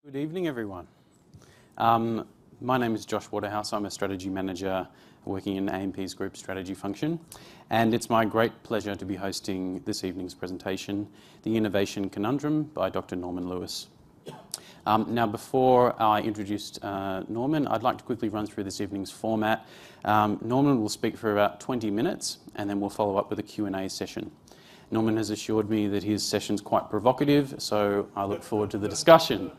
Good evening, everyone. My name is Josh Waterhouse. I'm a strategy manager working in AMP's group strategy function, and it's my great pleasure to be hosting this evening's presentation, The Innovation Conundrum by Dr. Norman Lewis. Now, before I introduce Norman, I'd like to quickly run through this evening's format. Norman will speak for about 20 minutes, and then we'll follow up with a Q&A session. Norman has assured me that his session's quite provocative, so I look forward to the discussion.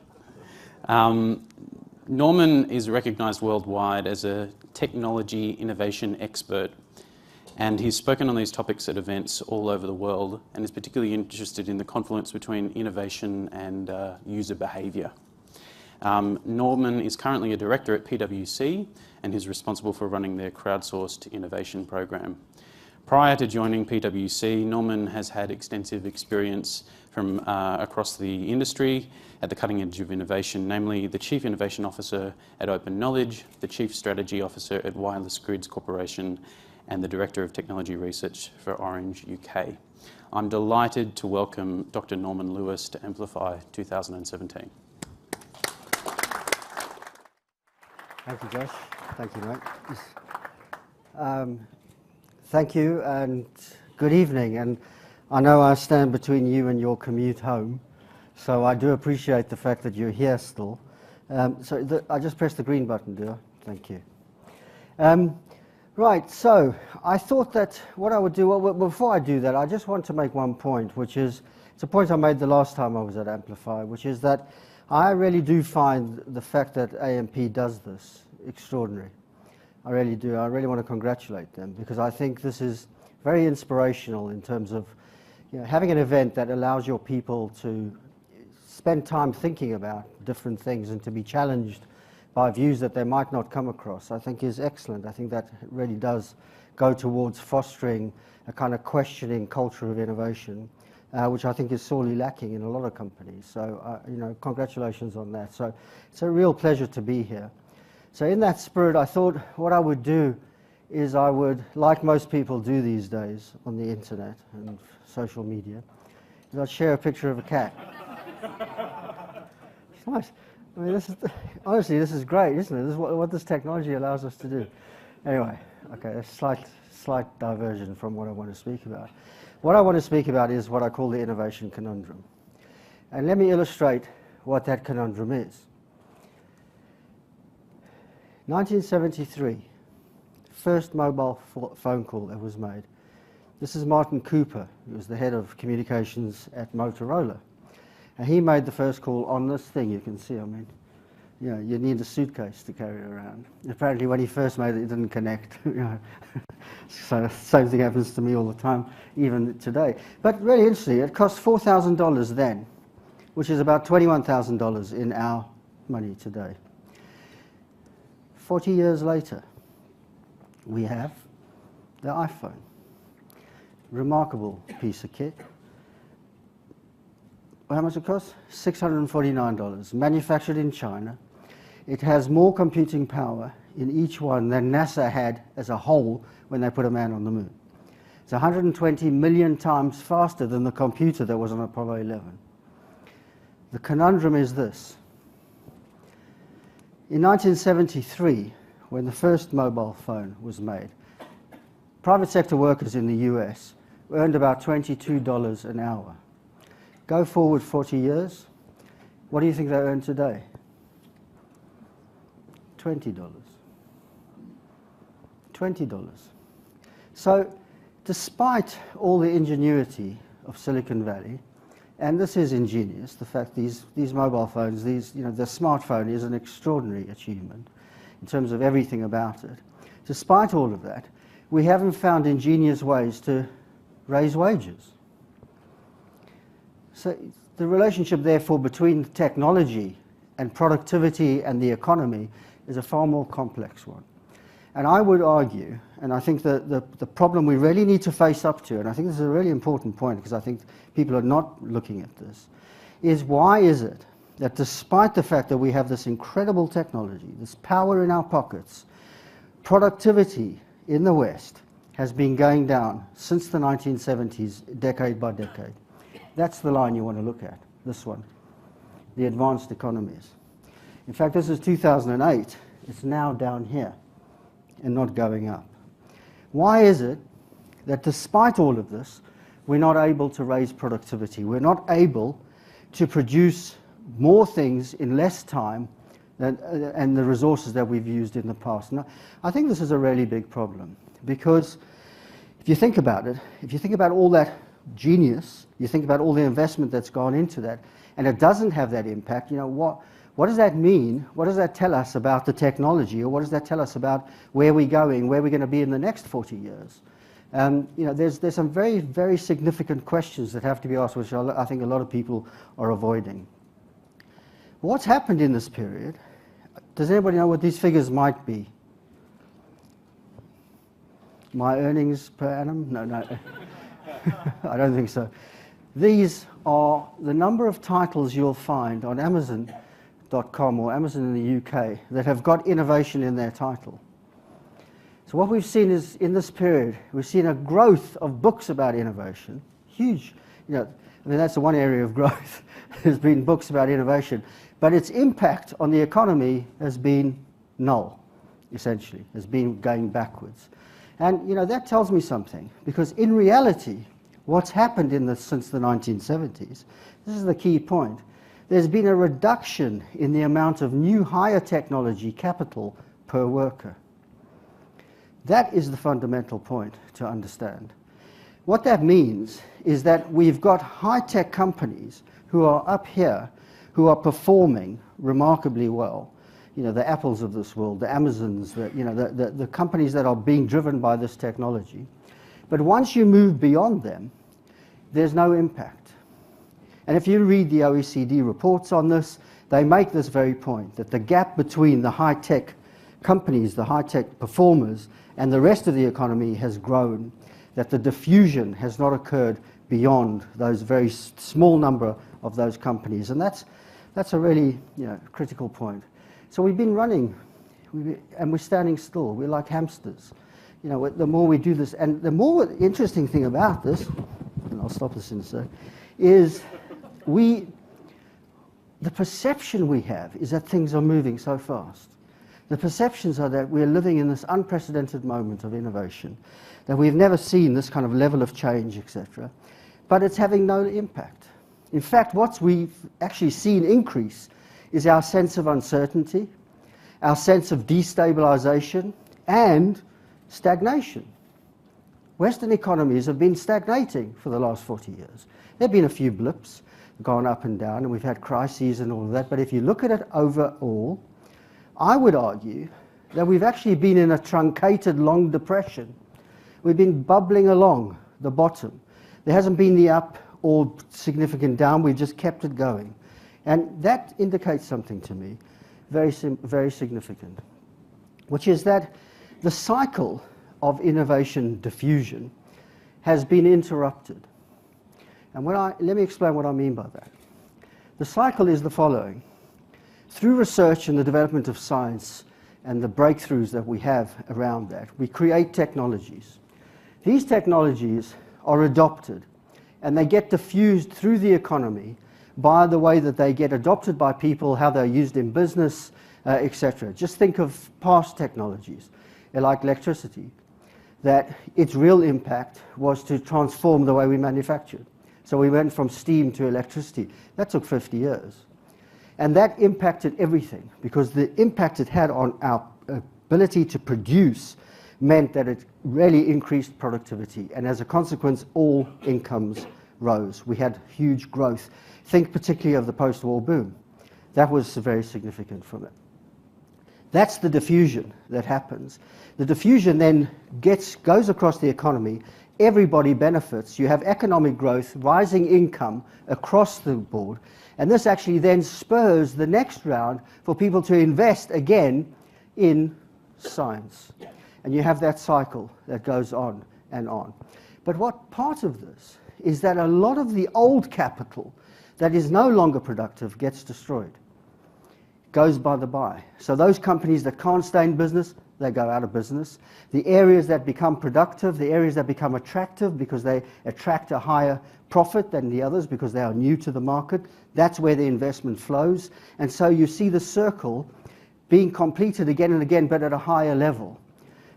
Norman is recognised worldwide as a technology innovation expert, and he's spoken on these topics at events all over the world and is particularly interested in the confluence between innovation and user behaviour. Norman is currently a director at PwC and is responsible for running their crowdsourced innovation program. Prior to joining PwC, Norman has had extensive experience from across the industry at the cutting edge of innovation, namely the Chief Innovation Officer at Open Knowledge, the Chief Strategy Officer at Wireless Grids Corporation, and the Director of Technology Research for Orange UK. I'm delighted to welcome Dr. Norman Lewis to Amplify 2017. Thank you, Josh. Thank you, mate. Thank you and good evening. And I know I stand between you and your commute home, so I do appreciate the fact that you're here still. I just pressed the green button, do I? Thank you. Right, so I thought that what I would do, well, before I do that, I just want to make one point, which is, it's a point I made the last time I was at Amplify, which is that I really do find the fact that AMP does this extraordinary. I really do. I really want to congratulate them because I think this is very inspirational in terms of having an event that allows your people to spend time thinking about different things and to be challenged by views that they might not come across, I think is excellent. I think that really does go towards fostering a kind of questioning culture of innovation, which I think is sorely lacking in a lot of companies. So, congratulations on that. So it's a real pleasure to be here. So in that spirit, I thought what I would do is I would, like most people do these days on the internet and social media, is I'd share a picture of a cat. It's nice. I mean, honestly, this is great, isn't it? This is what this technology allows us to do. Anyway, okay, a slight diversion from what I want to speak about. What I want to speak about is what I call the Innovation Conundrum. And let me illustrate what that conundrum is. 1973, first mobile phone call that was made. This is Martin Cooper, who was the head of communications at Motorola. And he made the first call on this thing you can see. I mean, you need a suitcase to carry it around. Apparently when he first made it, it didn't connect. So same thing happens to me all the time, even today. But really interesting, it cost $4,000 then, which is about $21,000 in our money today. 40 years later, we have the iPhone. Remarkable piece of kit. How much it costs? $649, manufactured in China. It has more computing power in each one than NASA had as a whole when they put a man on the moon. It's 120 million times faster than the computer that was on Apollo 11. The conundrum is this. In 1973, when the first mobile phone was made, private sector workers in the US earned about $22 an hour. Go forward 40 years, what do you think they earn today? $20. $20. So, despite all the ingenuity of Silicon Valley, and this is ingenious, the fact these mobile phones, the smartphone is an extraordinary achievement in terms of everything about it. Despite all of that, we haven't found ingenious ways to raise wages. So the relationship, therefore, between technology and productivity and the economy is a far more complex one. And I would argue, and I think that the problem we really need to face up to, and I think this is a really important point because I think people are not looking at this, is why is it that despite the fact that we have this incredible technology, this power in our pockets, productivity in the West has been going down since the 1970s, decade by decade. That's the line you want to look at, this one. the advanced economies. In fact, this is 2008. It's now down here and not going up. Why is it that despite all of this, we're not able to raise productivity? We're not able to produce more things in less time and the resources that we've used in the past. Now, I think this is a really big problem, because if you think about it, if you think about all that genius, you think about all the investment that's gone into that, and it doesn't have that impact, you know, what does that mean? What does that tell us about the technology, or what does that tell us about where we're going, where we're going to be in the next 40 years? You know, there's some very, very significant questions that have to be asked, which I think a lot of people are avoiding. What's happened in this period? Does anybody know what these figures might be? My earnings per annum? No. I don't think so. These are the number of titles you'll find on Amazon.com or Amazon in the UK that have got innovation in their title. So what we've seen is, in this period, we've seen a growth of books about innovation. Huge. You know, I mean, that's the one area of growth. There's been books about innovation. But its impact on the economy has been null, essentially, has been going backwards. And, you know, that tells me something, because in reality, what's happened since the 1970s, this is the key point, there's been a reduction in the amount of new higher technology capital per worker. That is the fundamental point to understand. What that means is that we've got high-tech companies who are up here, who are performing remarkably well. You know, the Apples of this world, the Amazons, the companies that are being driven by this technology. But once you move beyond them, there's no impact. And if you read the OECD reports on this, they make this very point, that the gap between the high-tech companies, the high-tech performers, and the rest of the economy has grown, that the diffusion has not occurred beyond those very small number of those companies. And that's a really, you know, critical point. So we've been running, and we're standing still. We're like hamsters. You know, the more we do this, and the more interesting thing about this, and I'll stop this in a sec, is the perception we have is that things are moving so fast. The perceptions are that we're living in this unprecedented moment of innovation, that we've never seen this kind of level of change, etc. But it's having no impact. In fact, what we've actually seen increase is our sense of uncertainty, our sense of destabilization, and stagnation. Western economies have been stagnating for the last 40 years. There have been a few blips, gone up and down, and we've had crises and all of that, but if you look at it overall, I would argue that we've actually been in a truncated long depression. We've been bubbling along the bottom. There hasn't been the up or significant down, we've just kept it going. And that indicates something to me, very significant, which is that the cycle of innovation diffusion has been interrupted. And let me explain what I mean by that. The cycle is the following. Through research and the development of science and the breakthroughs that we have around that, we create technologies. These technologies are adopted, and they get diffused through the economy by the way that they get adopted by people, how they're used in business, etc. Just think of past technologies, like electricity, that its real impact was to transform the way we manufactured. So we went from steam to electricity. That took 50 years. And that impacted everything, because the impact it had on our ability to produce meant that it really increased productivity. And as a consequence, all incomes rose. We had huge growth. Think particularly of the post-war boom. That was very significant from it. That's the diffusion that happens. The diffusion then goes across the economy. Everybody benefits. You have economic growth, rising income across the board. And this actually then spurs the next round for people to invest again in science. And you have that cycle that goes on and on. But what part of this is that a lot of the old capital that is no longer productive gets destroyed, goes by the by. So those companies that can't stay in business they go out of business. The areas that become productive, the areas that become attractive because they attract a higher profit than the others because they are new to the market, that's where the investment flows. And so you see the circle being completed again and again, but at a higher level.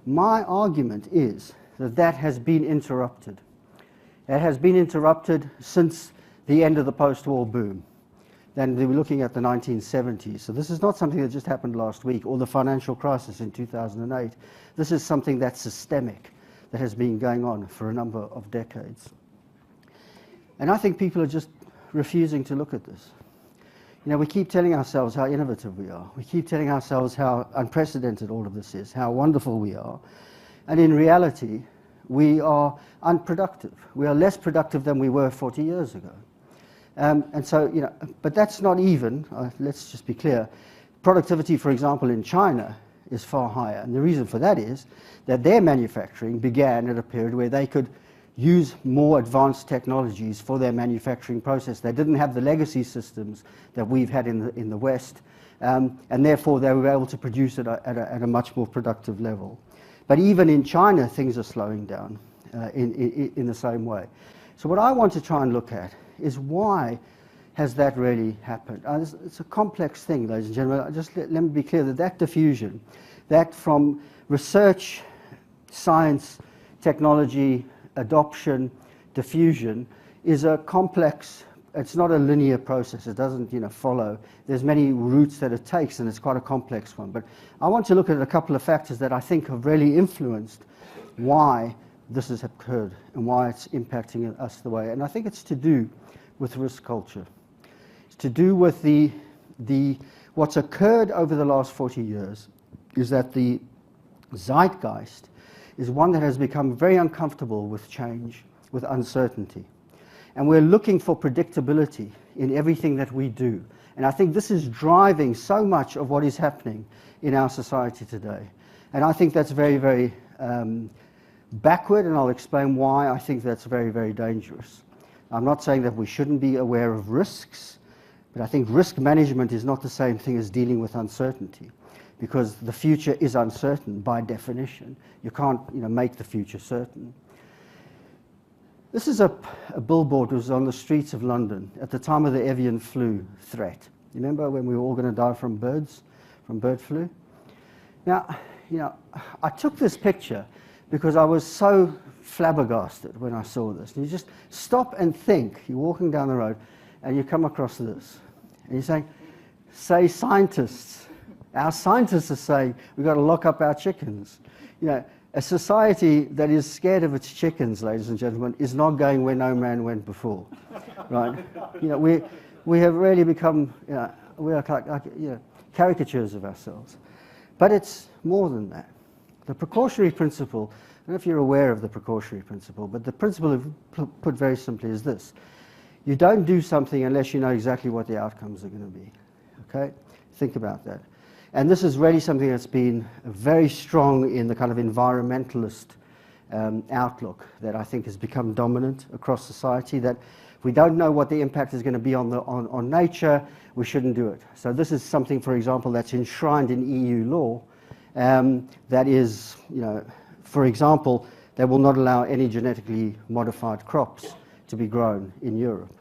My argument is that that has been interrupted. It has been interrupted since the end of the post-war boom. Then we were looking at the 1970s. So this is not something that just happened last week, or the financial crisis in 2008. This is something that's systemic, that has been going on for a number of decades. And I think people are just refusing to look at this. You know, we keep telling ourselves how innovative we are. We keep telling ourselves how unprecedented all of this is, how wonderful we are. And in reality, we are unproductive. We are less productive than we were 40 years ago. And so, you know, but that's not even, let's just be clear, productivity, for example, in China is far higher. And the reason for that is that their manufacturing began at a period where they could use more advanced technologies for their manufacturing process. They didn't have the legacy systems that we've had in the West, and therefore they were able to produce at a much more productive level. But even in China, things are slowing down in the same way. So what I want to try and look at is why has that really happened? It's a complex thing, ladies and gentlemen. Just let me be clear that that diffusion, that from research, science, technology, adoption, diffusion, is a complex, it's not a linear process. It doesn't, you know, follow. There's many routes that it takes, and it's quite a complex one. But I want to look at a couple of factors that I think have really influenced why this has occurred and why it's impacting us the way. And I think it's to do with risk culture. It's to do with what's occurred over the last 40 years is that the zeitgeist is one that has become very uncomfortable with change, with uncertainty. And we're looking for predictability in everything that we do. And I think this is driving so much of what is happening in our society today. And I think that's very, very backward, and I'll explain why I think that's very, very dangerous. I'm not saying that we shouldn't be aware of risks, but I think risk management is not the same thing as dealing with uncertainty, because the future is uncertain by definition. You can't, you know, make the future certain. This is a billboard that was on the streets of London at the time of the avian flu threat. You remember when we were all going to die from birds, from bird flu? Now, you know, I took this picture because I was so flabbergasted when I saw this. And you just stop and think. You're walking down the road and you come across this. And you're saying, say scientists. Our scientists are saying we've got to lock up our chickens. You know, a society that is scared of its chickens, ladies and gentlemen, is not going where no man went before. Right? You know, we have really become, you know, we are like, you know, caricatures of ourselves. But it's more than that. The precautionary principle, I don't know if you're aware of the precautionary principle, but the principle, put very simply, is this. You don't do something unless you know exactly what the outcomes are going to be. Okay? Think about that. And this is really something that's been very strong in the kind of environmentalist outlook that I think has become dominant across society, that if we don't know what the impact is going to be on nature, we shouldn't do it. So this is something, for example, that's enshrined in EU law. That is, you know, for example, they will not allow any genetically modified crops to be grown in Europe.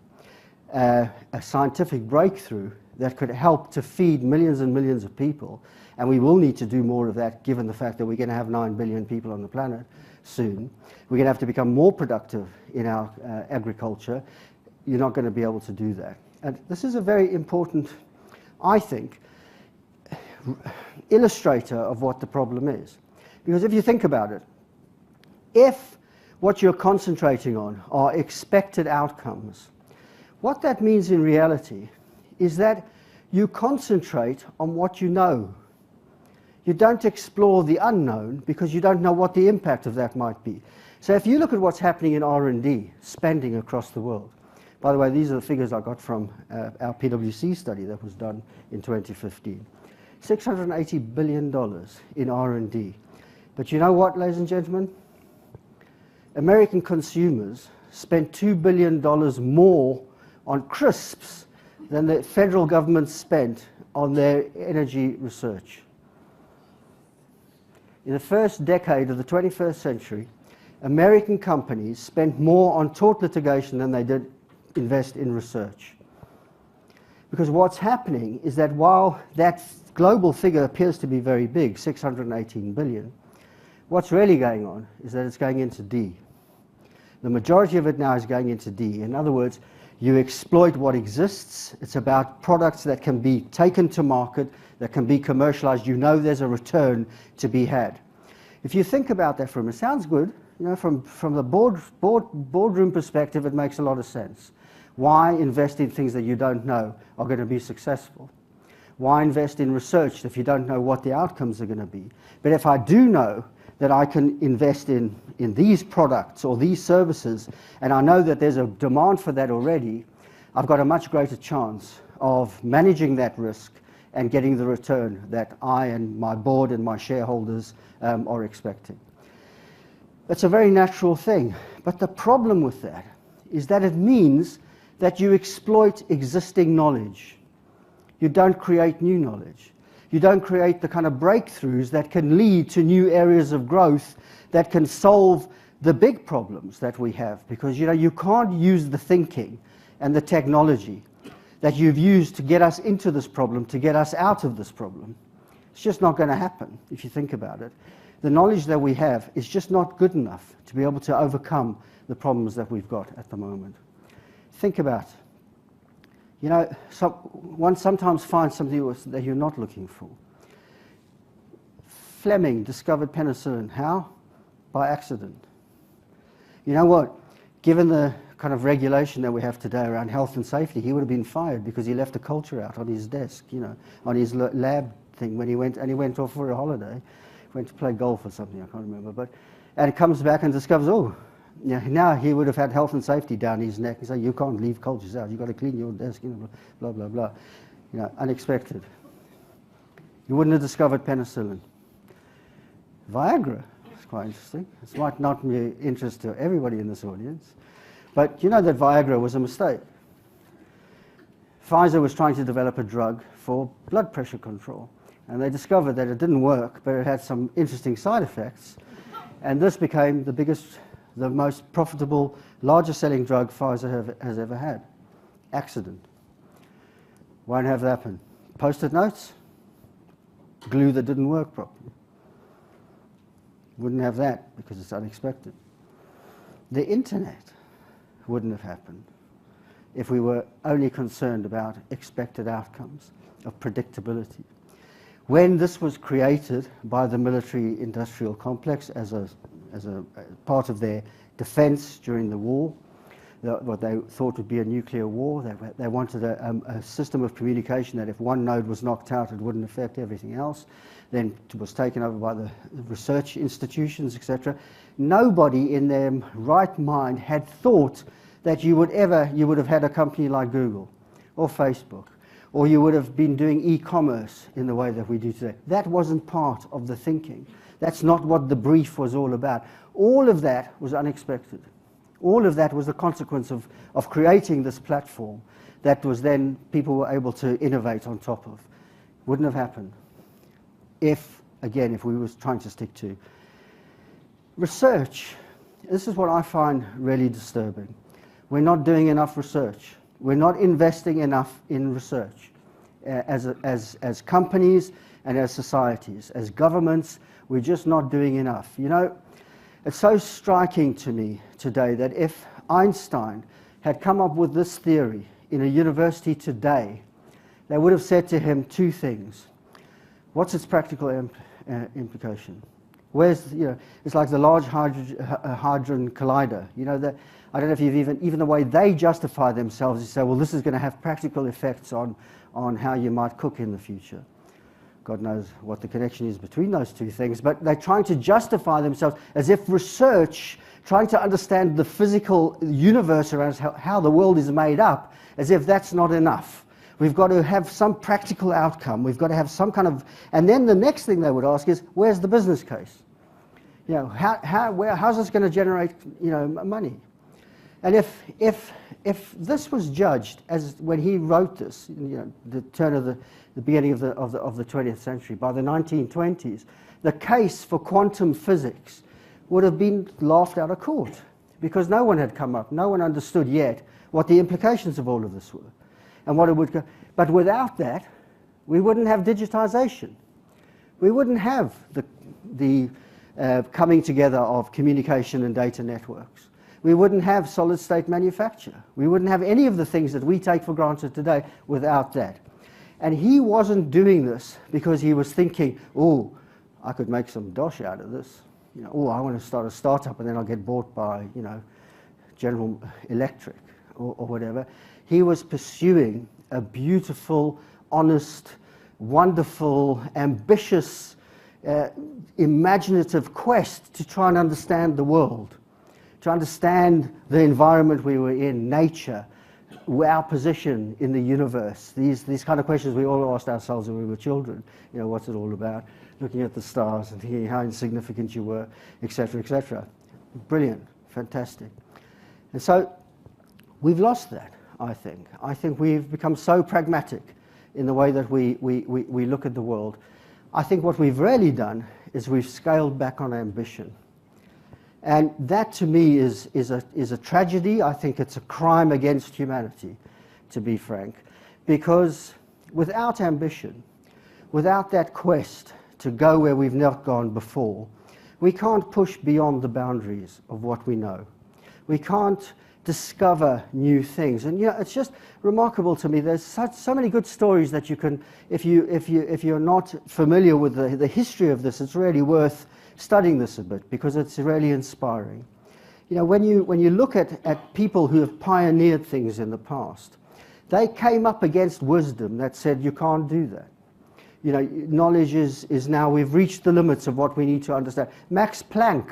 A scientific breakthrough that could help to feed millions and millions of people, and we will need to do more of that given the fact that we're going to have 9 billion people on the planet soon. We're going to have to become more productive in our agriculture. You're not going to be able to do that. And this is a very important, I think, illustrator of what the problem is. Because if you think about it, if what you're concentrating on are expected outcomes, what that means in reality is that you concentrate on what you know. You don't explore the unknown because you don't know what the impact of that might be. So if you look at what's happening in R&D spending across the world, by the way, these are the figures I got from our PwC study that was done in 2015. $680 billion in R&D. But you know what, ladies and gentlemen? American consumers spent $2 billion more on crisps than the federal government spent on their energy research. in the first decade of the 21st century, American companies spent more on tort litigation than they did invest in research. Because what's happening is that while that global figure appears to be very big, 618 billion, what's really going on is that it's going into D. The majority of it now is going into D. In other words, you exploit what exists. It's about products that can be taken to market, that can be commercialized. You know there's a return to be had. If you think about that for a minute, it sounds good. You know, from the boardroom perspective, it makes a lot of sense. Why invest in things that you don't know are going to be successful? Why invest in research if you don't know what the outcomes are going to be? But if I do know that I can invest in these products or these services, and I know that there's a demand for that already, I've got a much greater chance of managing that risk and getting the return that I and my board and my shareholders are expecting. It's a very natural thing, but the problem with that is that it means that you exploit existing knowledge. You don't create new knowledge. You don't create the kind of breakthroughs that can lead to new areas of growth that can solve the big problems that we have. Because, you know, you can't use the thinking and the technology that you've used to get us into this problem, to get us out of this problem. It's just not going to happen if you think about it. The knowledge that we have is just not good enough to be able to overcome the problems that we've got at the moment. Think about it. You know, one sometimes finds something that you're not looking for. Fleming discovered penicillin. How? By accident. You know what? Given the kind of regulation that we have today around health and safety, he would have been fired because he left a culture out on his desk, you know, on his lab thing when he went off for a holiday. Went to play golf or something, I can't remember. And he comes back and discovers, oh, yeah, now he would have had health and safety down his neck and say, you can't leave cultures out, you've got to clean your desk, you know, blah, blah, blah. You know, unexpected. You wouldn't have discovered penicillin. Viagra is quite interesting. This might not be of interest to everybody in this audience, but you know that Viagra was a mistake. Pfizer was trying to develop a drug for blood pressure control, and they discovered that it didn't work, but it had some interesting side effects, and this became the most profitable, largest selling drug Pfizer has ever had. Accident. Won't have that happen. Post-it notes, glue that didn't work properly. Wouldn't have that because it's unexpected. The internet wouldn't have happened if we were only concerned about expected outcomes of predictability. When this was created by the military-industrial complex as a part of their defense during the war, what they thought would be a nuclear war, they wanted a system of communication that if one node was knocked out, it wouldn't affect everything else. Then it was taken over by the research institutions, etc. Nobody in their right mind had thought that you would have had a company like Google or Facebook, or you would have been doing e-commerce in the way that we do today. That wasn't part of the thinking. That's not what the brief was all about. All of that was unexpected. All of that was the consequence of creating this platform that was then people were able to innovate on top of. Wouldn't have happened if we were trying to stick to research. This is what I find really disturbing. We're not doing enough research. We're not investing enough in research as companies and as societies, as governments. We're just not doing enough. You know, it's so striking to me today that if Einstein had come up with this theory in a university today, they would have said to him two things. What's its practical implication? Where's, you know, it's like the Large Hadron Collider. You know, I don't know if you've even the way they justify themselves is say, well, this is going to have practical effects on how you might cook in the future. God knows what the connection is between those two things, but they're trying to justify themselves as if research, trying to understand the physical universe around how the world is made up, as if that's not enough. We've got to have some practical outcome. We've got to have some kind of... And then the next thing they would ask is, where's the business case? You know, how's this going to generate, you know, money? And if if this was judged as when he wrote this, the turn of the beginning of the 20th century, by the 1920s, the case for quantum physics would have been laughed out of court because no one had come up, no one understood yet what the implications of all of this were and what it would go. But without that, we wouldn't have digitization. We wouldn't have the coming together of communication and data networks. We wouldn't have solid-state manufacture. We wouldn't have any of the things that we take for granted today without that. And he wasn't doing this because he was thinking, oh, I could make some dosh out of this. Oh, I want to start a startup and then I'll get bought by, General Electric or whatever. He was pursuing a beautiful, honest, wonderful, ambitious, imaginative quest to try and understand the world, to understand the environment we were in, nature, our position in the universe. These kind of questions we all asked ourselves when we were children. What's it all about? Looking at the stars and thinking how insignificant you were, etc., etc. Brilliant, fantastic. And so we've lost that, I think. I think we've become so pragmatic in the way that we look at the world. I think what we've really done is we've scaled back on ambition. And that, to me, is a tragedy. I think it's a crime against humanity, to be frank. Because without ambition, without that quest to go where we've not gone before, we can't push beyond the boundaries of what we know. We can't discover new things. And it's just remarkable to me. There's so many good stories that you can, if you're not familiar with the history of this, it's really worth studying this a bit because it's really inspiring. When you look at people who have pioneered things in the past, they came up against wisdom that said you can't do that. Knowledge is now, we've reached the limits of what we need to understand. Max Planck,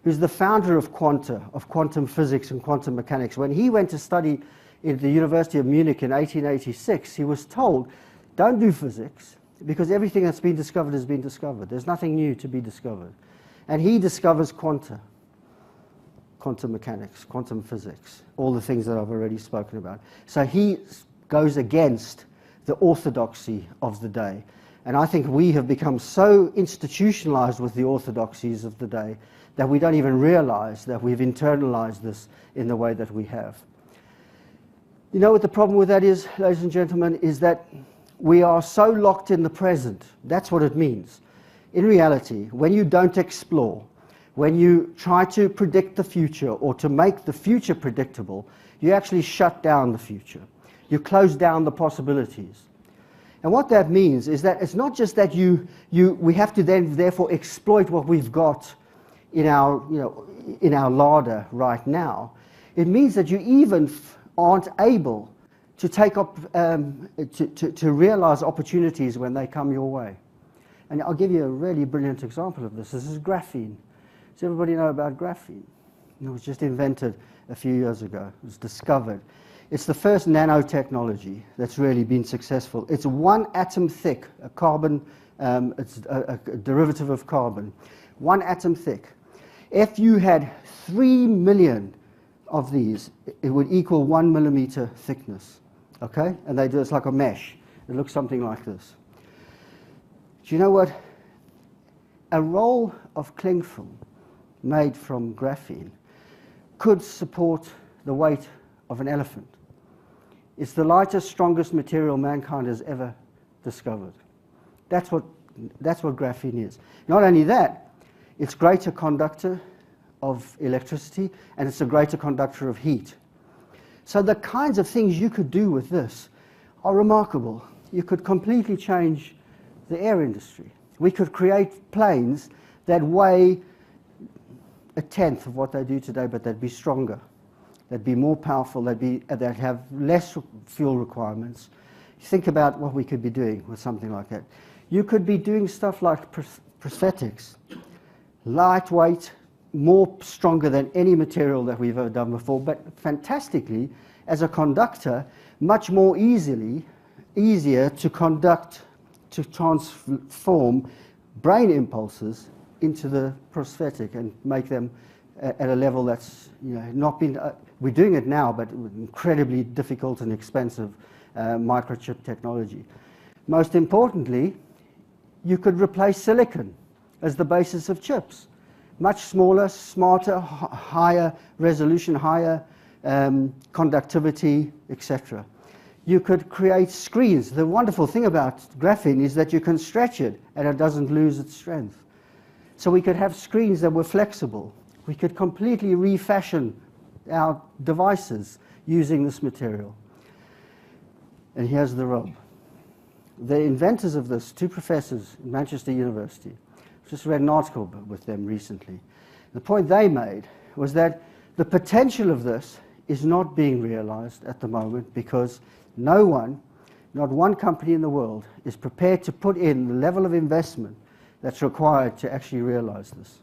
who's the founder of quantum physics and quantum mechanics, when he went to study at the University of Munich in 1886, he was told, don't do physics, because everything that's been discovered has been discovered. There's nothing new to be discovered. And he discovers quantum mechanics, quantum physics, all the things that I've already spoken about. So he goes against the orthodoxy of the day. And I think we have become so institutionalized with the orthodoxies of the day that we don't even realize that we've internalized this in the way that we have. You know what the problem with that is, ladies and gentlemen, is that we are so locked in the present. That's what it means. In reality, when you don't explore, when you try to predict the future or to make the future predictable, you actually shut down the future. You close down the possibilities. And what that means is that it's not just that we have to then therefore exploit what we've got in our larder right now. It means that you even aren't able to take up to realize opportunities when they come your way. And I'll give you a really brilliant example of this. This is graphene. Does everybody know about graphene? It was just invented a few years ago. It was discovered. It's the first nanotechnology that's really been successful. It's 1 atom thick, a carbon, it's a derivative of carbon. 1 atom thick. If you had 3 million of these, it would equal 1 millimeter thickness. Okay? And they do, it's like a mesh. It looks something like this. Do you know what? A roll of cling film made from graphene could support the weight of an elephant. It's the lightest, strongest material mankind has ever discovered. That's what graphene is. Not only that, it's a greater conductor of electricity, and it's a greater conductor of heat. So the kinds of things you could do with this are remarkable. You could completely change the air industry. We could create planes that weigh 1/10 of what they do today, but they'd be stronger. They'd be more powerful, they'd have less fuel requirements. Think about what we could be doing with something like that. You could be doing stuff like prosthetics, lightweight, more stronger than any material that we've ever done before, but fantastically, as a conductor, much more easier to conduct, to transform brain impulses into the prosthetic and make them at a level that's not been. We're doing it now, but with incredibly difficult and expensive microchip technology. Most importantly, you could replace silicon as the basis of chips. Much smaller, smarter, higher resolution, higher conductivity, etc. You could create screens. The wonderful thing about graphene is that you can stretch it and it doesn't lose its strength. So we could have screens that were flexible. We could completely refashion our devices using this material. And here's the rub. The inventors of this, two professors at Manchester University, just read an article with them recently. The point they made was that the potential of this is not being realized at the moment because no one, not one company in the world, is prepared to put in the level of investment that's required to actually realize this.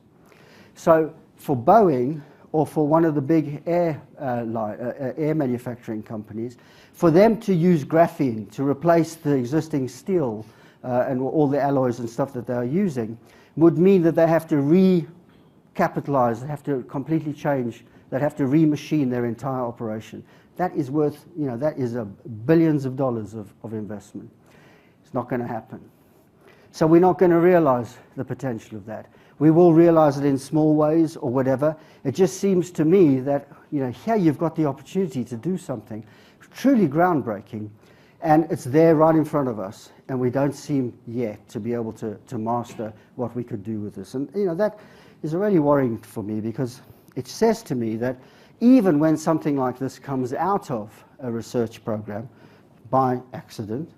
So for Boeing, or for one of the big air manufacturing companies, for them to use graphene to replace the existing steel and all the alloys and stuff that they are using would mean that they have to recapitalize, they have to completely change, they have to remachine their entire operation. That is worth, that is billions of dollars of investment. It's not going to happen. So we're not going to realize the potential of that. We will realize it in small ways or whatever. It just seems to me that, here you've got the opportunity to do something truly groundbreaking, and it's there right in front of us, and we don't seem yet to be able to master what we could do with this. And, that is really worrying for me because it says to me that even when something like this comes out of a research program by accident,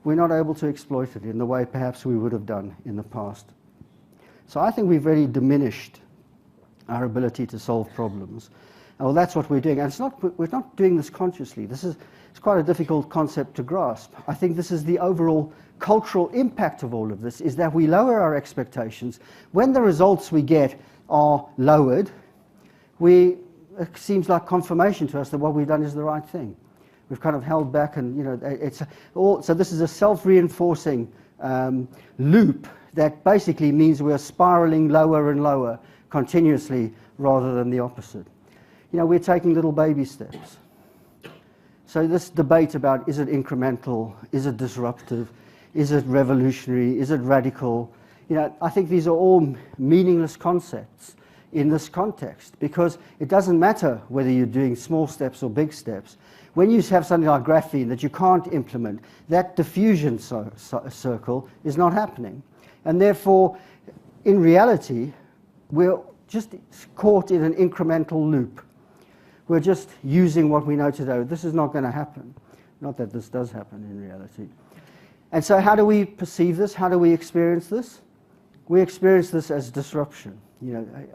we're not able to exploit it in the way perhaps we would have done in the past. So I think we've really diminished our ability to solve problems. Well, that's what we're doing. And we're not doing this consciously. It's quite a difficult concept to grasp. I think this is the overall cultural impact of all of this, is that we lower our expectations. When the results we get are lowered, it seems like confirmation to us that what we've done is the right thing. We've kind of held back, and so this is a self-reinforcing loop that basically means we're spiraling lower and lower continuously rather than the opposite. We're taking little baby steps. So this debate about is it incremental, is it disruptive, is it revolutionary, is it radical, I think these are all meaningless concepts in this context because it doesn't matter whether you're doing small steps or big steps. When you have something like graphene that you can't implement, that diffusion circle is not happening. And therefore, in reality, we're just caught in an incremental loop. We're just using what we know today. This is not going to happen. Not that this does happen in reality. And so how do we perceive this? How do we experience this? We experience this as disruption.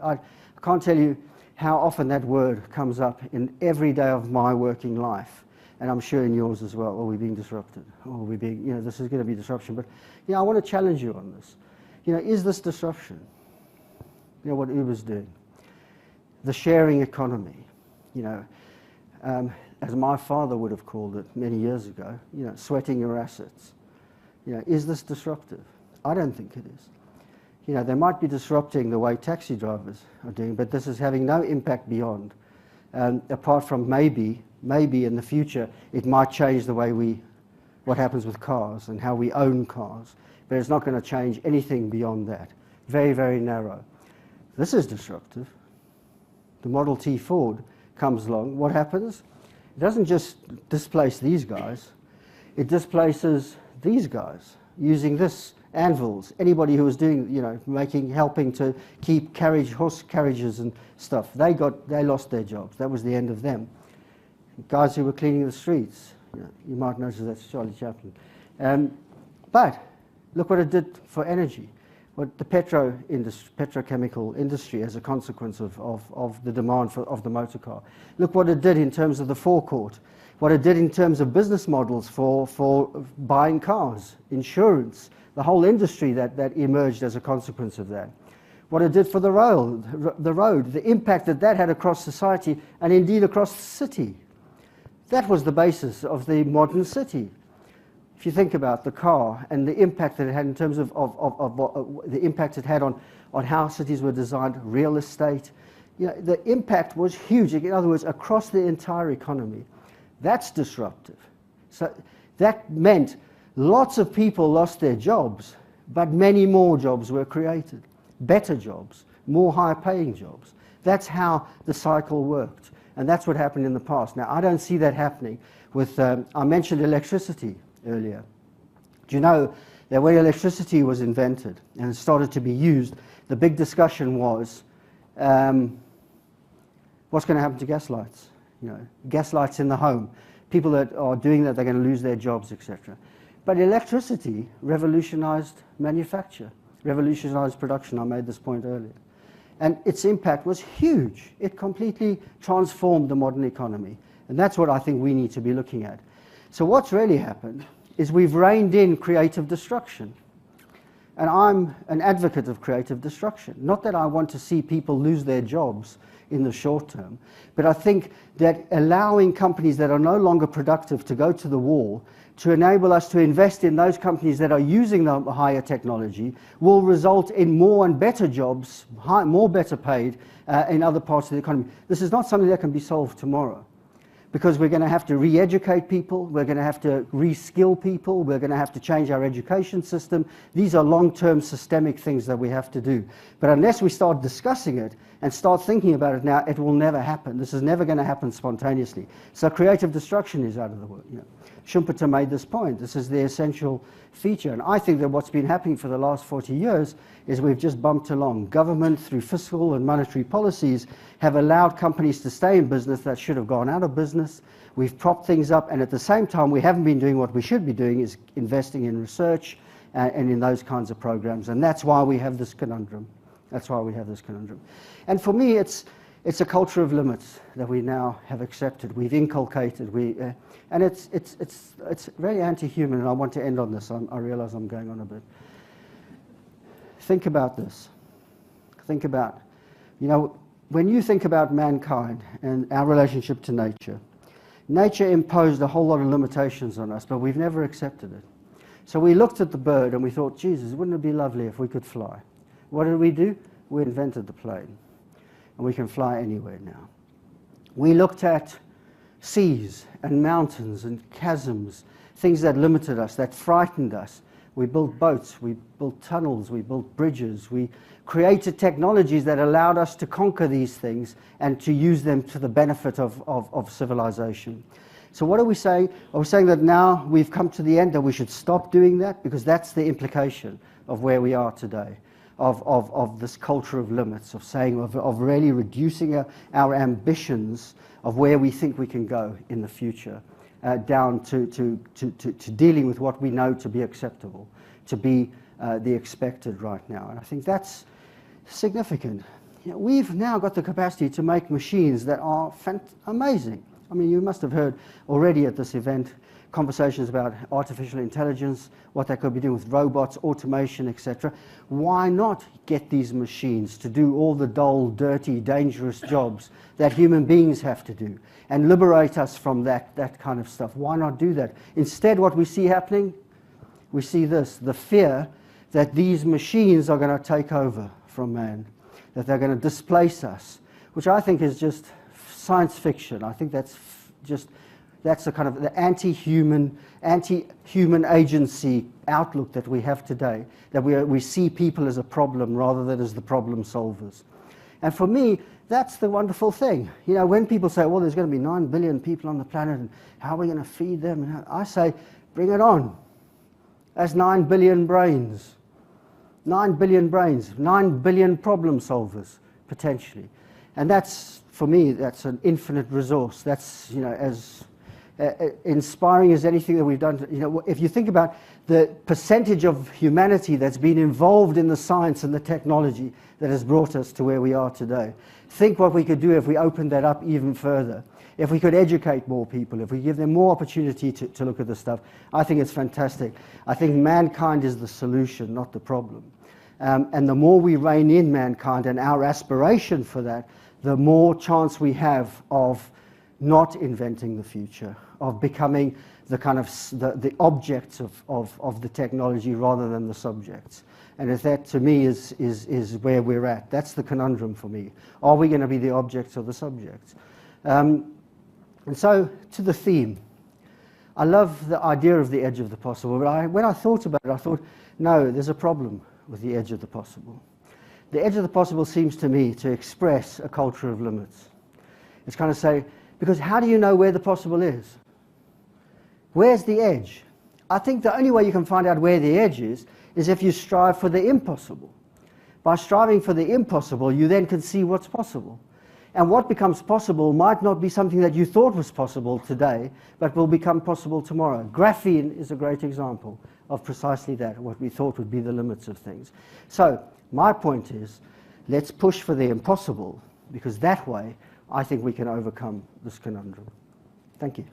I can't tell you how often that word comes up in every day of my working life. And I'm sure in yours as well. Are we being disrupted? Or are we being, this is going to be disruption. But, I want to challenge you on this. Is this disruption? What Uber's doing. The sharing economy. As my father would have called it many years ago, sweating your assets. Is this disruptive? I don't think it is. They might be disrupting the way taxi drivers are doing, but this is having no impact beyond. Apart from maybe in the future, it might change the way what happens with cars and how we own cars. But it's not going to change anything beyond that. Very, very narrow. This is disruptive. The Model T Ford comes along. What happens? It doesn't just displace these guys. It displaces these guys using this anvils. Anybody who was doing, helping to keep horse carriages and stuff, they lost their jobs. That was the end of them. Guys who were cleaning the streets, you might notice that's Charlie Chaplin. But look what it did for energy. What the petrochemical industry as a consequence of the demand of the motor car. Look what it did in terms of the forecourt. What it did in terms of business models for buying cars, insurance, the whole industry that emerged as a consequence of that. What it did for the road, the impact that had across society and indeed across the city. That was the basis of the modern city. If you think about the car and the impact that it had in terms of the impact it had on how cities were designed, real estate, You know, the impact was huge. In other words, across the entire economy. That's disruptive. So that meant lots of people lost their jobs, but many more jobs were created. Better jobs, more high-paying jobs. That's how the cycle worked. And that's what happened in the past. Now, I don't see that happening with, I mentioned electricity earlier. Do you know that when electricity was invented and it started to be used, the big discussion was, what's going to happen to gas lights? You know, gas lights in the home. People that are doing that, they're going to lose their jobs, etc. But electricity revolutionized manufacture, revolutionized production. I made this point earlier. And its impact was huge. It completely transformed the modern economy. And that's what I think we need to be looking at. So what's really happened is we've reined in creative destruction. And I'm an advocate of creative destruction. Not that I want to see people lose their jobs in the short term, but I think that allowing companies that are no longer productive to go to the wall, to enable us to invest in those companies that are using the higher technology, will result in more and better jobs, more better paid in other parts of the economy. This is not something that can be solved tomorrow, because we're going to have to re-educate people, we're going to have to re-skill people, we're going to have to change our education system. These are long-term systemic things that we have to do. But unless we start discussing it and start thinking about it now, it will never happen. This is never going to happen spontaneously. So creative destruction is out of the way. You know, Schumpeter made this point. This is the essential feature. And I think that what's been happening for the last 40 years is we've just bumped along. Government, through fiscal and monetary policies, have allowed companies to stay in business that should have gone out of business. We've propped things up, and at the same time, we haven't been doing what we should be doing, is investing in research and in those kinds of programs. And that's why we have this conundrum. That's why we have this conundrum. And for me, it's a culture of limits that we now have accepted. We've inculcated. And it's very anti-human, and I want to end on this. I realize I'm going on a bit. Think about this. Think about, you know, when you think about mankind and our relationship to nature, nature imposed a whole lot of limitations on us, but we've never accepted it. So we looked at the bird and we thought, Jesus, wouldn't it be lovely if we could fly? What did we do? We invented the plane, and we can fly anywhere now. We looked at seas and mountains and chasms, things that limited us, that frightened us. We built boats, we built tunnels, we built bridges, we created technologies that allowed us to conquer these things and to use them to the benefit of civilization. So what are we saying? Are we saying that now we've come to the end, that we should stop doing that? Because that's the implication of where we are today, of this culture of limits, of saying, of really reducing our ambitions of where we think we can go in the future, down to dealing with what we know to be acceptable, to be the expected right now. And I think that's significant. You know, we've now got the capacity to make machines that are amazing. I mean, you must have heard already at this event conversations about artificial intelligence, what that could be doing with robots, automation, etc. Why not get these machines to do all the dull, dirty, dangerous jobs that human beings have to do and liberate us from that kind of stuff? Why not do that? Instead, what we see happening, we see this, the fear that these machines are going to take over from man, that they're going to displace us, which I think is just science fiction. I think that's the kind of the anti-human agency outlook that we have today, that we see people as a problem rather than as the problem solvers. And for me, that's the wonderful thing. You know, when people say, well, there's going to be 9 billion people on the planet, and how are we going to feed them? And I say, bring it on. That's 9 billion brains. 9 billion brains, 9 billion problem solvers, potentially. And that's, for me, that's an infinite resource. That's, you know, as inspiring as anything that we've done. You know, if you think about the percentage of humanity that's been involved in the science and the technology that has brought us to where we are today, think what we could do if we opened that up even further. If we could educate more people, if we give them more opportunity to look at this stuff, I think it's fantastic. I think mankind is the solution, not the problem. And the more we rein in mankind and our aspiration for that, the more chance we have of not inventing the future, of becoming the kind of the objects of the technology rather than the subjects. And if that, to me, is where we're at. That's the conundrum for me. Are we going to be the objects or the subjects? And so, to the theme. I love the idea of the edge of the possible, but when I thought about it, I thought, no, there's a problem with the edge of the possible. The edge of the possible seems to me to express a culture of limits. It's kind of say, because how do you know where the possible is? Where's the edge? I think the only way you can find out where the edge is if you strive for the impossible. By striving for the impossible, you then can see what's possible. And what becomes possible might not be something that you thought was possible today, but will become possible tomorrow. Graphene is a great example of precisely that, what we thought would be the limits of things. So, my point is, let's push for the impossible, because that way, I think we can overcome this conundrum. Thank you.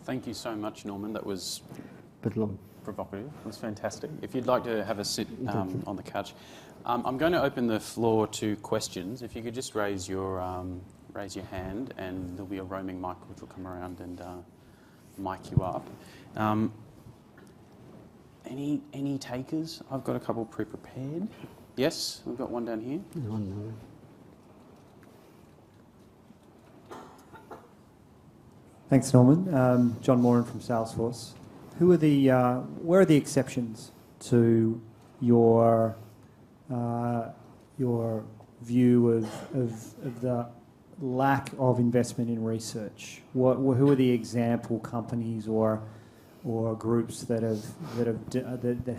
Thank you so much, Norman. That was A bit long. provocative. It was fantastic. If you'd like to have a sit on the couch. I'm going to open the floor to questions. If you could just raise your hand, and there'll be a roaming mic which will come around and mic you up. Any takers? I've got a couple pre-prepared. Yes, we've got one down here. Thanks, Norman. John Moran from Salesforce. Where are the exceptions to your view of the lack of investment in research? Who are the example companies or groups that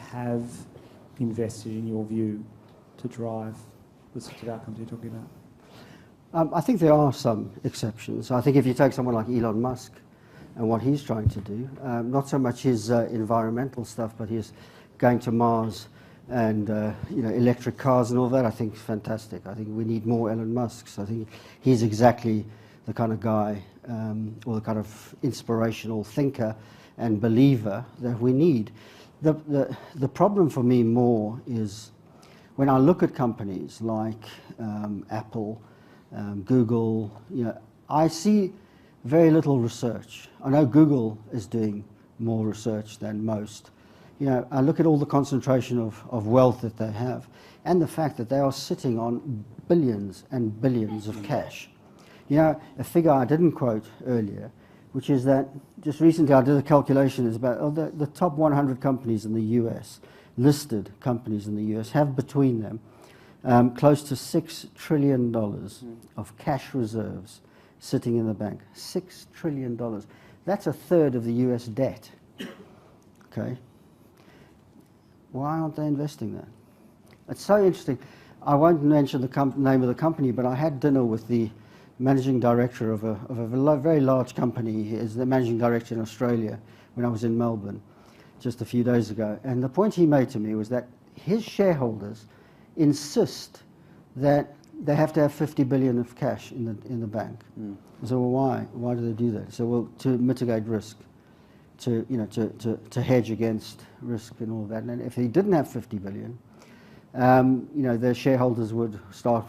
have invested, in your view, to drive the sorts of outcomes you're talking about? I think there are some exceptions. I think if you take someone like Elon Musk and what he's trying to do, not so much his environmental stuff, but his going to Mars and electric cars and all that, I think is fantastic. I think we need more Elon Musks. I think he's exactly the kind of guy or the kind of inspirational thinker and believer that we need. The problem for me more is when I look at companies like Apple, Google, I see very little research. I know Google is doing more research than most. I look at all the concentration of wealth that they have and the fact that they are sitting on billions and billions of cash. A figure I didn't quote earlier, which is that just recently I did a calculation, is about the top 100 companies in the US, listed companies in the US, have between them close to $6 trillion of cash reserves sitting in the bank. $6 trillion. That's a third of the US debt. Okay? Why aren't they investing that? It's so interesting. I won't mention the name of the company, but I had dinner with the managing director of a very large company. He is the managing director in Australia when I was in Melbourne just a few days ago. And the point he made to me was that his shareholders insist that they have to have 50 billion of cash in the bank. I said, well, why? Why do they do that? So, well, to mitigate risk, to hedge against risk and all that. And if he didn't have 50 billion, their shareholders would start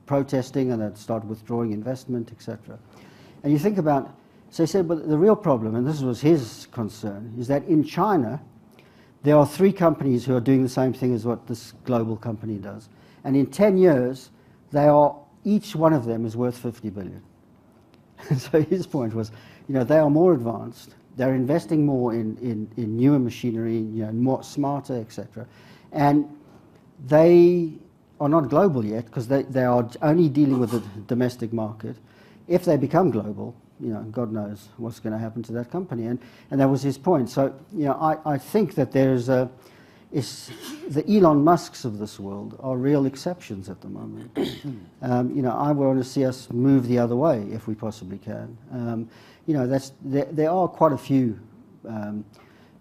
protesting and they'd start withdrawing investment, etc. And you think about, so he said, but the real problem, and this was his concern, is that in China, there are 3 companies who are doing the same thing as what this global company does. And in 10 years, each one of them is worth 50 billion. So his point was, they are more advanced, they're investing more in newer machinery, more smarter, etc. And they are not global yet because they are only dealing with the domestic market. If they become global, God knows what's going to happen to that company. And that was his point. So, I think that there's the Elon Musks of this world are real exceptions at the moment. I want to see us move the other way if we possibly can. There are quite a few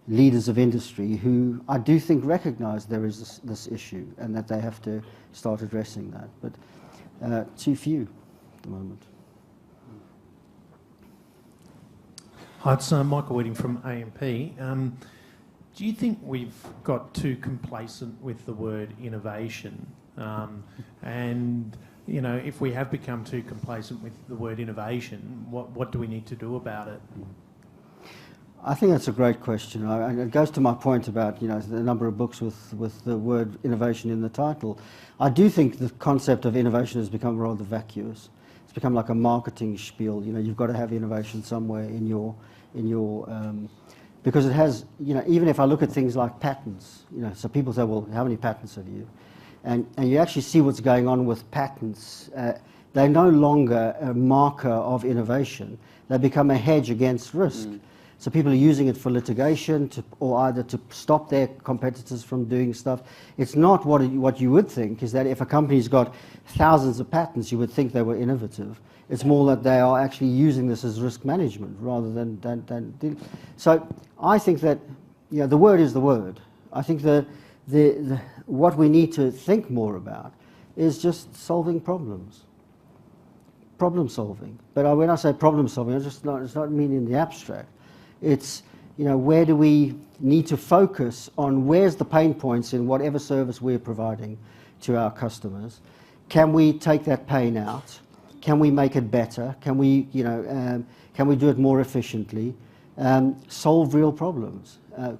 leaders of industry who I do think recognise there is this issue and that they have to start addressing that, but too few at the moment. Hi, it's Michael Whitting from AMP. Do you think we've got too complacent with the word innovation? And you know, if we have become too complacent with the word innovation, what do we need to do about it? I think that's a great question, and it goes to my point about, you know, the number of books with the word innovation in the title. I do think the concept of innovation has become rather vacuous. It's become like a marketing spiel. You know, you've got to have innovation somewhere in your because it has, you know, even if I look at things like patents, you know, so people say, well, how many patents have you? And you actually see what's going on with patents. They're no longer a marker of innovation. They become a hedge against risk. So people are using it for litigation, or either to stop their competitors from doing stuff. It's not what you would think, is that if a company's got thousands of patents, you would think they were innovative. It's more that they are actually using this as risk management rather than so I think that, you know, the word is the word. I think what we need to think more about is just solving problems. Problem solving. But when I say problem solving, it's not mean in the abstract. It's, you know, where do we need to focus on, where's the pain points in whatever service we're providing to our customers? Can we take that pain out? Can we make it better? Can we, you know, can we do it more efficiently? Solve real problems.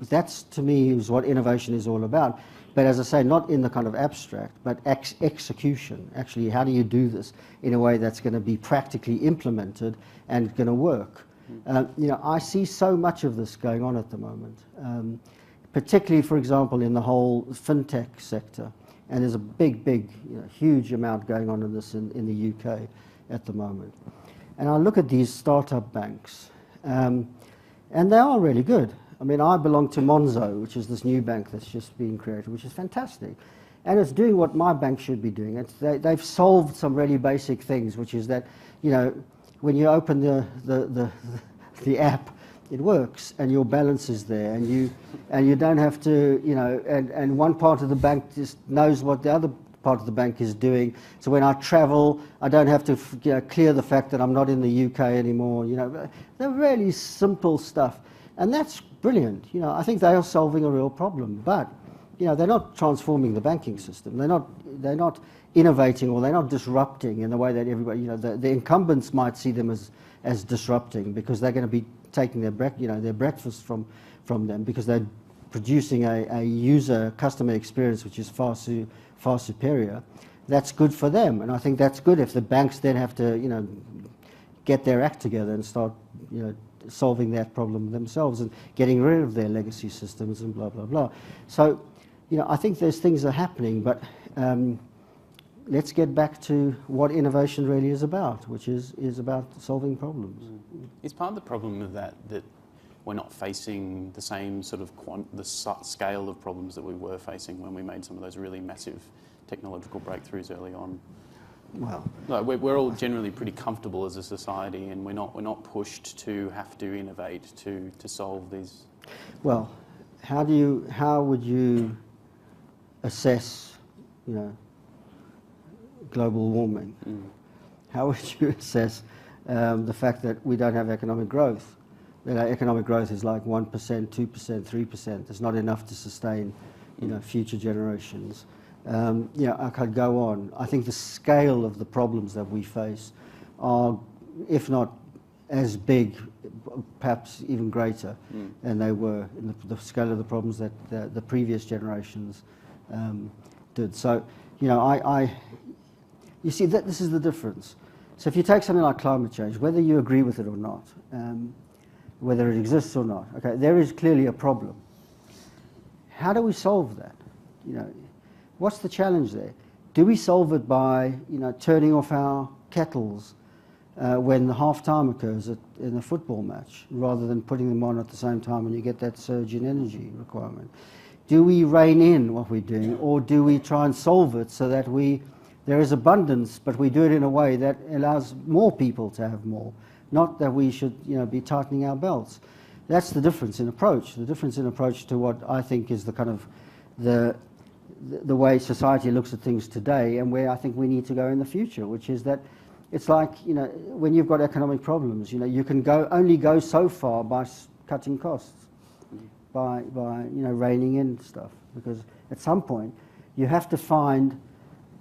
That's, to me, is what innovation is all about. But as I say, not in the kind of abstract, but execution. Actually, how do you do this in a way that's going to be practically implemented and going to work? You know, I see so much of this going on at the moment, particularly, for example, in the whole fintech sector. And there's a big, you know, huge amount going on in this in the UK at the moment. And I look at these startup banks, and they are really good. I mean, I belong to Monzo, which is this new bank that's just being created, which is fantastic. And it's doing what my bank should be doing. They've solved some really basic things, which is that, you know, when you open the app, it works, and your balance is there, and you don't have to, you know, and one part of the bank just knows what the other part of the bank is doing. So when I travel, I don't have to, you know, clear the fact that I'm not in the UK anymore. You know, they're really simple stuff, and that's brilliant. You know, I think they are solving a real problem, but, you know, they're not transforming the banking system. They're not innovating, or they're not disrupting in the way that everybody, you know, the incumbents might see them as disrupting, because they're going to be taking their breakfast from them, because they're producing a customer experience which is far superior. That's good for them, and I think that's good if the banks then have to, you know, get their act together and start, you know, solving that problem themselves and getting rid of their legacy systems and blah blah blah. So, you know, I think there's things are happening, but let's get back to what innovation really is about, which is about solving problems. Is part of the problem of that we're not facing the same sort of scale of problems that we were facing when we made some of those really massive technological breakthroughs early on? Well, no, we're all generally pretty comfortable as a society, and we're not pushed to have to innovate to solve these. Well, how would you assess, you know, global warming? How would you assess the fact that we don't have economic growth? That our economic growth is like 1%, 2%, 3%. It's not enough to sustain, you know, future generations. You know, I could go on. I think the scale of the problems that we face are, if not as big, perhaps even greater than they were in the scale of the problems that the previous generations did. So, you know, you see, this is the difference. So if you take something like climate change, whether you agree with it or not, whether it exists or not, okay, there is clearly a problem. How do we solve that? You know, what's the challenge there? Do we solve it by, you know, turning off our kettles when the half-time occurs in a football match, rather than putting them on at the same time and you get that surge in energy requirement? Do we rein in what we're doing, or do we try and solve it so that there is abundance, but we do it in a way that allows more people to have more, not that we should, you know, be tightening our belts? That's the difference in approach. The difference in approach to what I think is the kind of the way society looks at things today, and where I think we need to go in the future, which is that it's like, you know, when you've got economic problems, you know, you can only go so far by cutting costs, by you know, reining in stuff, because at some point you have to find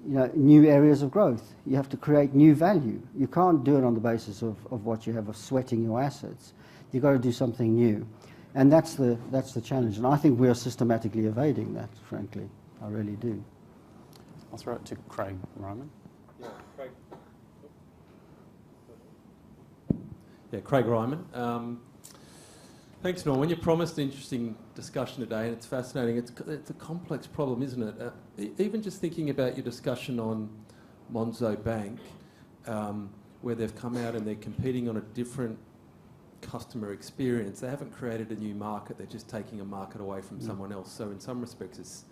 new areas of growth. You have to create new value. You can't do it on the basis of what you have of sweating your assets. You've got to do something new. And that's the challenge. And I think we are systematically evading that, frankly. I really do. I'll throw it to Craig Ryman. Yeah, Craig. Yeah, Craig Ryman. Thanks, Norman. You promised an interesting discussion today, and it's fascinating. It's a complex problem, isn't it? Even just thinking about your discussion on Monzo Bank, where they've come out and they're competing on a different customer experience. They haven't created a new market. They're just taking a market away from someone else. So in some respects, it's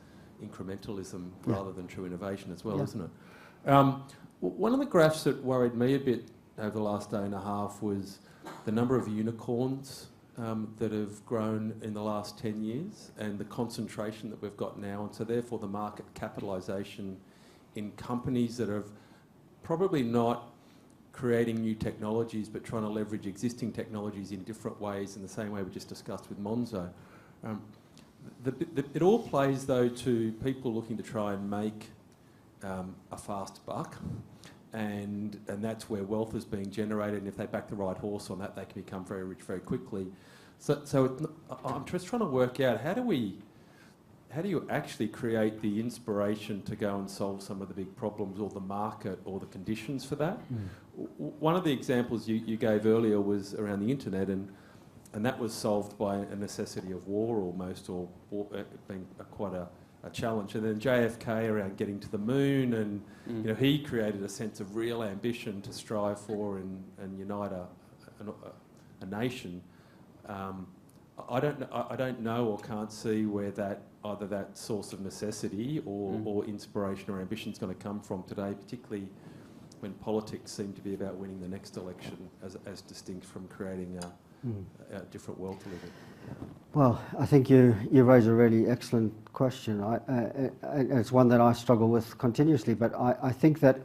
incrementalism rather than true innovation as well, isn't it? One of the graphs that worried me a bit over the last day and a half was the number of unicorns that have grown in the last 10 years and the concentration that we've got now, and so therefore the market capitalisation in companies that are probably not creating new technologies but trying to leverage existing technologies in different ways in the same way we just discussed with Monzo. It all plays though to people looking to try and make a fast buck, and that's where wealth is being generated, and if they back the right horse on that, they can become very rich very quickly. So I'm just trying to work out how do you actually create the inspiration to go and solve some of the big problems, or the market, or the conditions for that? One of the examples you gave earlier was around the internet, and that was solved by a necessity of war almost, or war being quite a challenge. And then JFK around getting to the moon, and he created a sense of real ambition to strive for and unite a nation. I don't know or can't see where either that source of necessity or inspiration or ambition is going to come from today, particularly when politics seem to be about winning the next election as distinct from creating a different world to live in. Well, I think you raise a really excellent question. It's one that I struggle with continuously, but I think that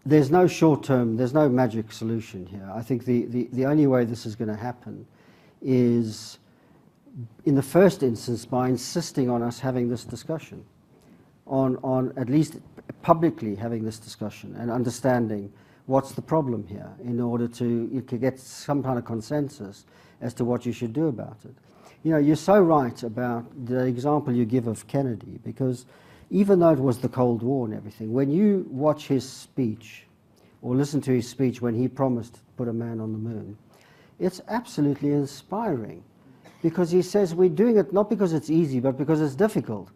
there's no short-term, there's no magic solution here. I think the only way this is going to happen is, in the first instance, by insisting on us having this discussion, on at least publicly having this discussion and understanding what's the problem here in order to get some kind of consensus as to what you should do about it. You're so right about the example you give of Kennedy, because even though it was the Cold War and everything, when you watch his speech or listen to his speech when he promised to put a man on the moon, it's absolutely inspiring, because he says we're doing it not because it's easy, but because it's difficult.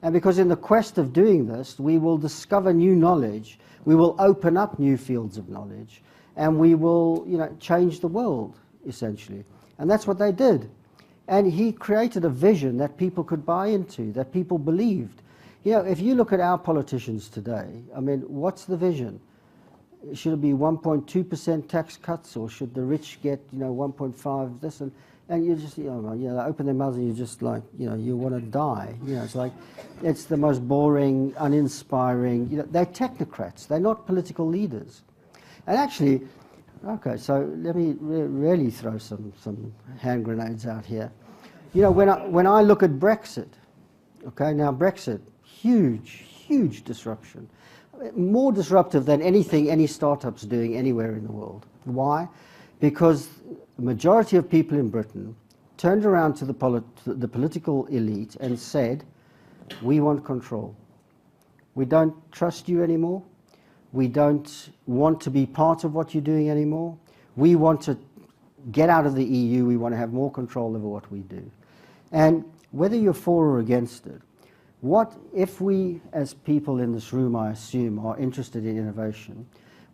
And because in the quest of doing this, we will discover new knowledge, we will open up new fields of knowledge, and we will change the world, essentially. And that's what they did. And he created a vision that people could buy into, that people believed. If you look at our politicians today, I mean, what's the vision? Should it be 1.2% tax cuts, or should the rich get 1.5 this? And you just, they open their mouths and you just like, you want to die. It's like, it's the most boring, uninspiring. They're technocrats. They're not political leaders. And actually, okay, so let me really throw some hand grenades out here. When I look at Brexit, okay, now Brexit, huge disruption. More disruptive than anything any startup's doing anywhere in the world. Why? Because the majority of people in Britain turned around to the political elite and said, we want control. We don't trust you anymore. We don't want to be part of what you're doing anymore. We want to get out of the EU. We want to have more control over what we do. And whether you're for or against it, what if we, as people in this room, I assume, are interested in innovation,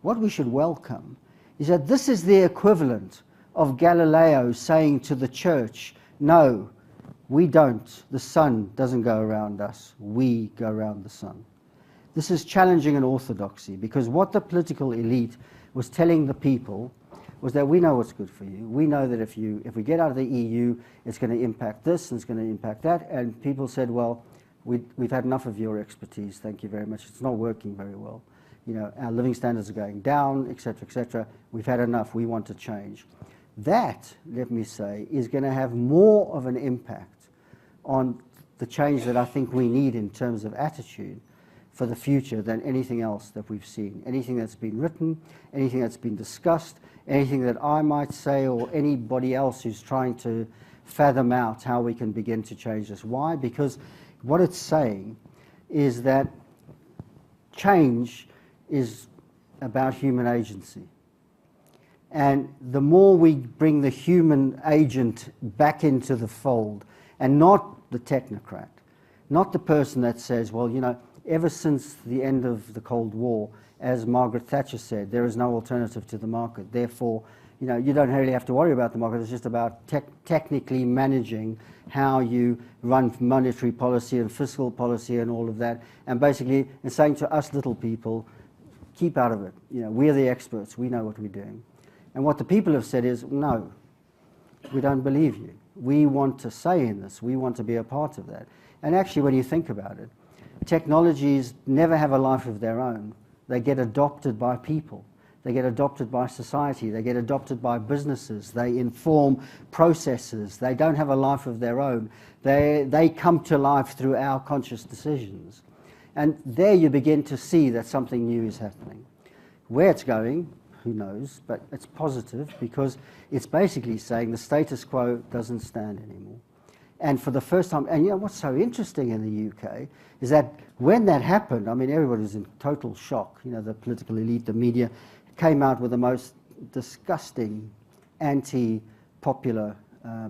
what we should welcome is that this is the equivalent of Galileo saying to the church, no, we don't. The sun doesn't go around us. We go around the sun. This is challenging an orthodoxy, because what the political elite was telling the people was that we know what's good for you. We know that if we get out of the EU, it's going to impact this and it's going to impact that. And people said, well, we've had enough of your expertise. Thank you very much. It's not working very well. Our living standards are going down, etc., etc. We've had enough. We want to change. That, let me say, is going to have more of an impact on the change that I think we need in terms of attitude for the future than anything else that we've seen. Anything that's been written, anything that's been discussed, anything that I might say or anybody else who's trying to fathom out how we can begin to change this. Why? Because what it's saying is that change is about human agency. And the more we bring the human agent back into the fold, and not the technocrat, not the person that says, well, you know, ever since the end of the Cold War, as Margaret Thatcher said, there is no alternative to the market. Therefore, you know, you don't really have to worry about the market. It's just about technically managing how you run monetary policy and fiscal policy and all of that. And basically, and saying to us little people, keep out of it. You know, we're the experts. We know what we're doing. And what the people have said is, no, we don't believe you. We want to say in this. We want to be a part of that. And actually, when you think about it, technologies never have a life of their own. They get adopted by people. They get adopted by society. They get adopted by businesses. They inform processes. They don't have a life of their own. They come to life through our conscious decisions. And there you begin to see that something new is happening. Where it's going, who knows, but it's positive because it's basically saying the status quo doesn't stand anymore. And for the first time, and you know what's so interesting in the UK is that when that happened, I mean, everybody was in total shock. You know, the political elite, the media, came out with the most disgusting anti-popular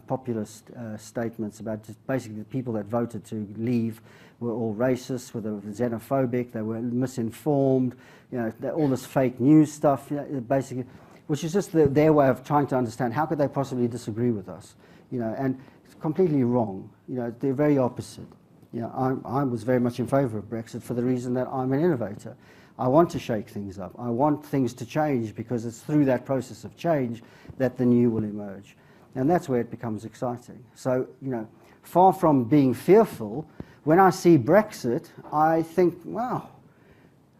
populist statements about just basically the people that voted to leave were all racist, were xenophobic, they were misinformed, you know, all this fake news stuff, you know, basically, which is just their way of trying to understand how could they possibly disagree with us, you know, and it's completely wrong. You know, they're very opposite. You know, I was very much in favour of Brexit for the reason that I'm an innovator. I want to shake things up. I want things to change because it's through that process of change that the new will emerge. And that's where it becomes exciting. So, you know, far from being fearful, when I see Brexit, I think, wow,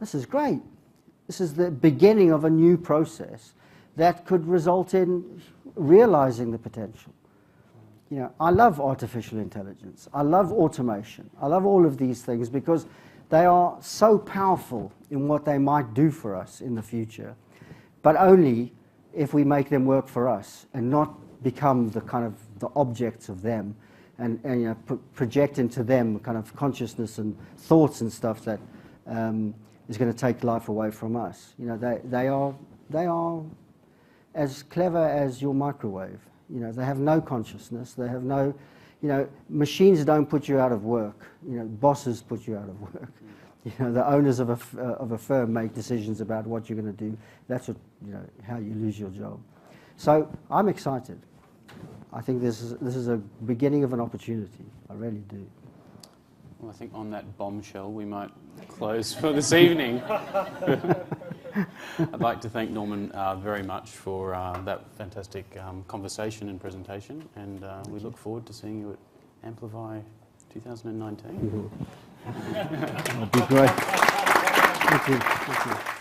this is great. This is the beginning of a new process that could result in realizing the potential. You know, I love artificial intelligence. I love automation. I love all of these things because they are so powerful in what they might do for us in the future, but only if we make them work for us and not become the kind of the objects of them and you know, project into them kind of consciousness and thoughts and stuff that is going to take life away from us. You know, they are as clever as your microwave. You know, they have no consciousness. They have no, you know, machines don't put you out of work. You know, bosses put you out of work. You know, the owners of a firm make decisions about what you're going to do. That's what, you know, how you lose your job. So I'm excited. I think this is a beginning of an opportunity. I really do. Well, I think on that bombshell we might close for this evening. I'd like to thank Norman very much for that fantastic conversation and presentation, and we look forward to seeing you at Amplify 2019. That'll be great. Thank you. Thank you.